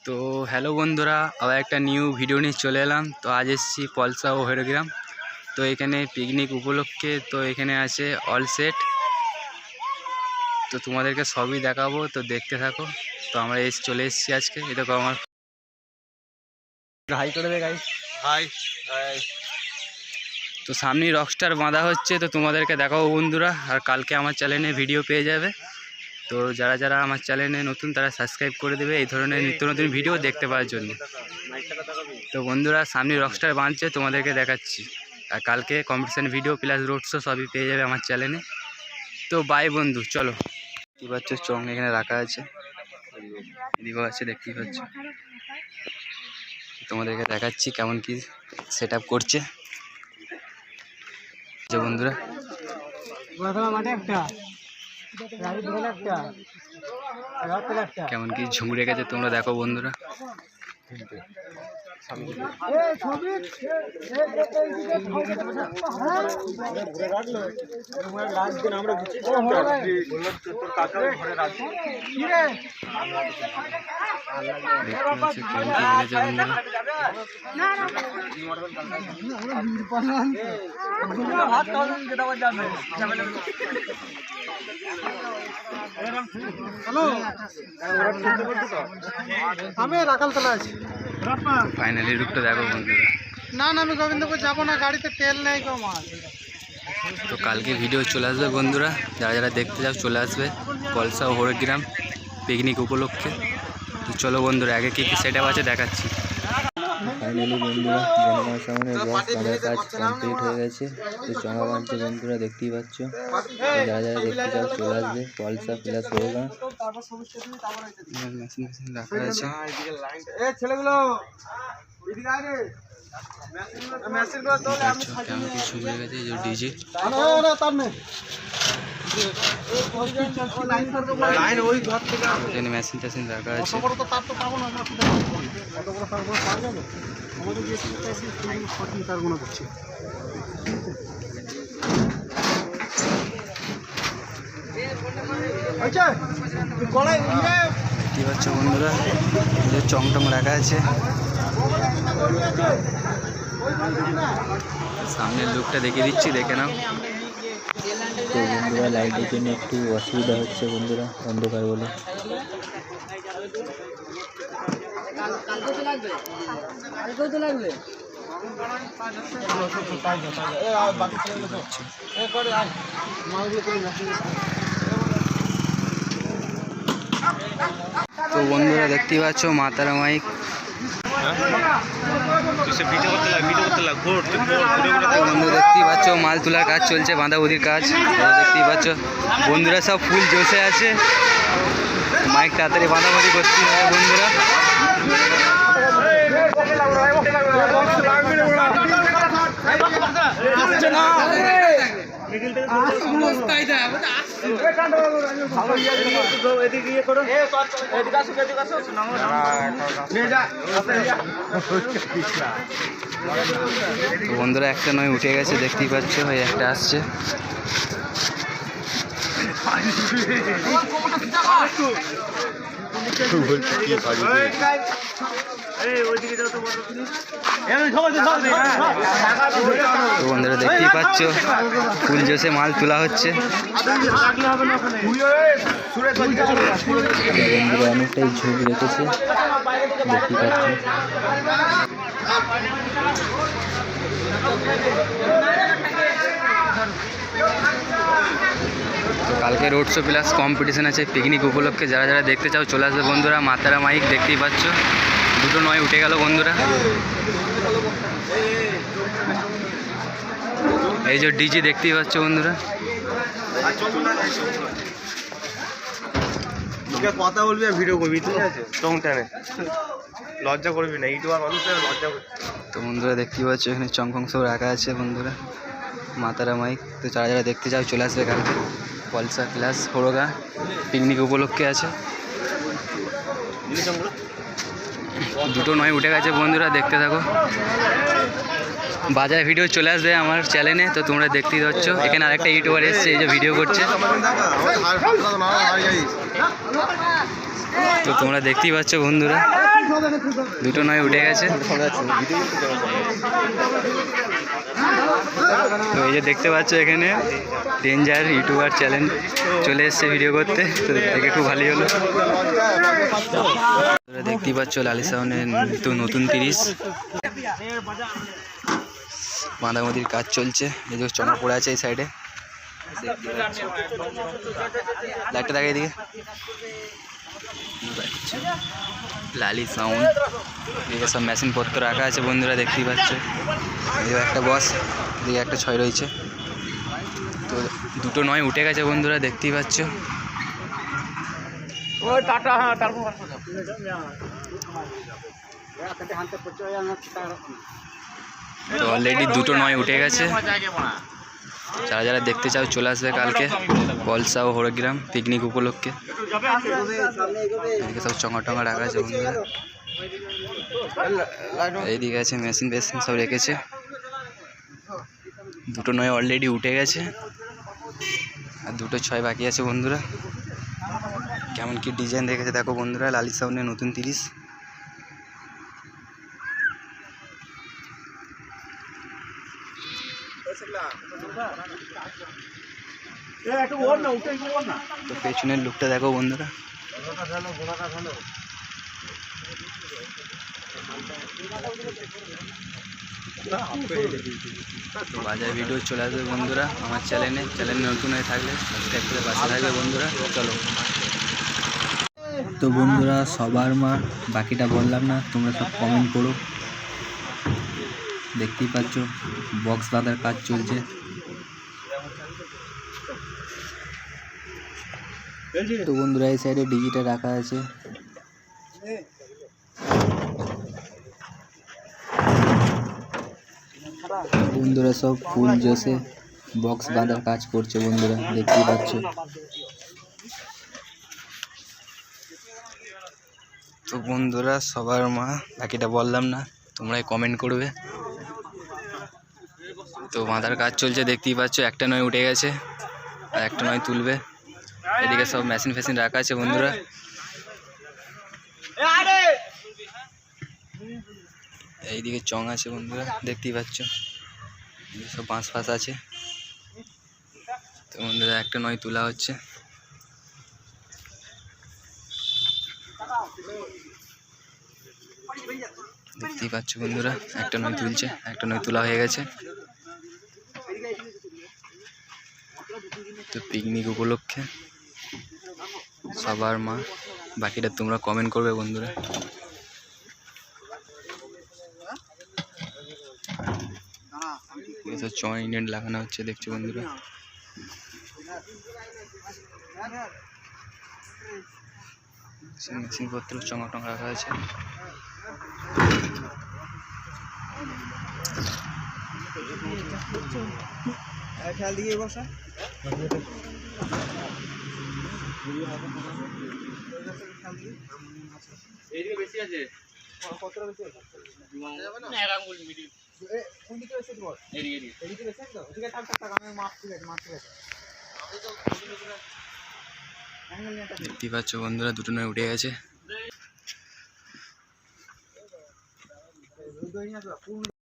তো হ্যালো বন্ধুরা, আবার একটা নিউ ভিডিও নিয়ে চলে এলাম। তো আজ এসেছি পলসা ও হরিগ্রাম। তো এখানে পিকনিক উপলক্ষে তো এখানে আছে অল সেট। তো তোমাদেরকে সবই দেখাবো, তো দেখতে থাকো। তো আমরা চলে এসেছি আজকে। এই দেখো আমার হাই করে দে গাইস। হাই। তো সামনেই রকস্টার বাঁধা হচ্ছে, তো তোমাদেরকে দেখাবো বন্ধুরা। আর কালকে আমার চ্যানেলে ভিডিও পেয়ে যাবে। তো যারা যারা আমার চ্যানেলে নতুন তারা সাবস্ক্রাইব করে দেবে এই ধরনের নিত্য নতুন ভিডিও দেখতে পাওয়ার জন্য। তো বন্ধুরা সামনে রকস্টার বাঁধছে, তোমাদেরকে দেখাচ্ছি। আর কালকে competition video plus road show সবই পেয়ে যাবে আমার চ্যানেলে। তো বাই বন্ধু, চলো। দেখতে পাচ্ছ চং এখানে রাখা আছে, এদিকেও আছে দেখতেই পাচ্ছ। তোমাদেরকে দেখাচ্ছি কেমন কি সেট আপ করছে বন্ধুরা। কেমন কি ঝুম রেখেছে তোমরা দেখো বন্ধুরা। আমি রাখালতলা আছি। ফাইনালি রূপটা দেখো বন্ধুরা। না আমি গোবিন্দপুর যাবো না, গাড়িতে তেল নেই গো মাল। তো কালকে ভিডিও চলে আসবে বন্ধুরা, যারা যারা দেখতে যাও চলে আসবে পলসা ও হরিগ্রাম পিকনিক উপলক্ষে। তো চলো বন্ধুরা, আগে কী কী সেট আপ আছে দেখাচ্ছি। ফাইনালি বন্ধুরা জনগণের বস বাঁধার কাজ কমপ্লিট হয়ে গেছে। তো চঙা বাঁধছে বন্ধুরা, দেখতেই পাচ্ছ। যারা যারা দেখতে চাও চলে আসবে পলসা প্লাস হরিগ্রাম। মেশিন রাখা আছে। ছেলেগুলো কেমন কি ছুটে গেছে এই যে ডিজে। এখানে মেশিন টেশিন রাখা আছে। দেখতে পাচ্ছ বন্ধুরা, যে চং টং রাখা আছে। সামনের লুকটা দেখিয়ে দিচ্ছি, দেখে নাও। তো বন্ধুরা লাইটের জন্য একটু অসুবিধা হচ্ছে বন্ধুরা, অন্ধকার বলে। তো বন্ধুরা দেখতেই পাচ্ছ মাতারা মাইক। বন্ধু দেখতেই পাচ্ছ মাল তোলার কাজ চলছে, বাঁধাবুদির কাজ দেখতেই পাচ্ছ বন্ধুরা। সব ফুল জোশে আছে, মাইক তাড়াতাড়ি বাঁধাবুদি করতে হবে বন্ধুরা। বন্ধুরা একটা নয় উঠে গেছে, দেখতেই পাচ্ছ, ওই একটা আসছে। বন্ধুরা দেখতেই পাচ্ছ ফুল জোশে মাল তোলা হচ্ছে। বন্ধুরা অনেকটাই ঝুঁক রেখেছে, দেখতেই পাচ্ছ। কালকে রোড শো প্লাস কম্পিটিশান আছে পিকনিক উপলক্ষে, যারা যারা দেখতে চাও চলে আসবে বন্ধুরা। মাতারা মাইক দেখতেই পাচ্ছ, দুটো নয় উঠে গেল বন্ধুরা। এই যে ডিজি দেখতেই পাচ্ছ বন্ধুরা। কথা বলবি আর ভিডিও করবি, ঠিক আছে? টং টানে লজ্জা করবি না, ইউটিউবার মানুষের লজ্জা করবি। তো বন্ধুরা দেখতেই পাচ্ছ এখানে চংফং সব রাখা আছে বন্ধুরা, মাতারা মাইক। তো যারা যারা দেখতে চাও চলে আসবে কালকে পলসা প্লাস হরিগ্রাম পিকনিক উপলক্ষে আছে। দুটো নয় উঠে গেছে বন্ধুরা, দেখতে থাকো। বাজার ভিডিও চলে আসবে আমার চ্যানেলে, তো তোমরা দেখতেই পাচ্ছ। এখানে আরেকটা ইউটিউবার এসছে, এই যে ভিডিও করছে। তো তোমরা দেখতেই পাচ্ছ বন্ধুরা, দুটো নয় উঠে গেছে। তো এই যে দেখতে পাচ্ছ এখানে ডেঞ্জার ইউটিউবার চ্যানেল চলে এসছে ভিডিও করতে, তো দেখে খুব ভালোই হলো। তোমরা দেখতেই পাচ্ছ লালি সাউন্ডের তো নতুন 30 বাঁধামতির কাজ চলছে। এই যে চমক পড়ে আছে এই সাইডে, লাইটটা দেখা এদিকে। লালি সাউন্ড, এদিকে সব মেশিন পত্র রাখা আছে বন্ধুরা দেখতেই পাচ্ছ। এদিকে একটা বস, এদিকে একটা 6 রয়েছে। তো দুটো 9 উঠে গেছে বন্ধুরা দেখতেই পাচ্ছ। তো অলরেডি দুটো 9 উঠে গেছে। যারা যারা দেখতে চাও চলে আসবে কালকে পলসা ও হরিগ্রাম পিকনিক উপলক্ষে। এদিকে সব চঙ্গা টঙ্গা রাখা আছে বন্ধুরা, এইদিকে আছে মেশিন ফেশিন সব রেখেছে। দুটো 9 অলরেডি উঠে গেছে আর দুটো 6 বাকি আছে বন্ধুরা। কেমন কি ডিজাইন রেখেছে দেখো বন্ধুরা, লালি সাউন্ডের নতুন 30। তো পেছনের লুকটা দেখো বন্ধুরা। তো বাজার ভিডিও চলে আসবে বন্ধুরা আমার চ্যানেলে নতুন হয়ে থাকলে সাবস্ক্রাইব করে পাশে থাকবে বন্ধুরা। চলো। তো বন্ধুরা সবার মা, বাকিটা বললাম না, তোমরা সব কমেন্ট করো। দেখতেই পাচ্ছ বক্স বাঁধার কাজ চলছে। তো বন্ধুরা এই সাইডে ডিজিটা রাখা আছে। বন্ধুরা সব ফুল জোসে বক্স বাঁধার কাজ করছে বন্ধুরা দেখতেই পাচ্ছ। তো বন্ধুরা সবার মা, বাকিটা বললাম না, তোমরাই কমেন্ট করবে। তো বাঁধার কাজ চলছে দেখতেই পাচ্ছ। একটা 9 উঠে গেছে আর একটা 9 তুলবে। এদিকে সব মেশিন ফেশিন রাখা আছে বন্ধুরা। এইদিকে চং আছে বন্ধুরা দেখতেই পাচ্ছ, সব বাঁশ ফাঁস আছে। তো বন্ধুরা একটা 9 তোলা হচ্ছে। দেখতেই পাচ্ছ বন্ধুরা, একটা 9 তুলছে, একটা 9 তোলা হয়ে গেছে। তো পিকনিক উপলক্ষে সবার মা, বাকিটা তোমরা কমেন্ট করবে বন্ধুরা। এসব জয়েন্ট লাগানো হচ্ছে দেখছো বন্ধুরা। মেশিন পত্র চঙ্গা টঙ্গা রাখা আছে। খেয়াল দিয়ে বসা এইদিকে বেশি আছে, কতটা বেশি আছে না এক আঙ্গুল মিডিল। কোন দিকে বেশি তোমার? এইদিকে বেশি আছে তো, ঠিক আছে থাক আমি মাপ ঠিক আছে দেখতেই পাচ্ছ বন্ধুরা দুটো 9 উঠে গেছে।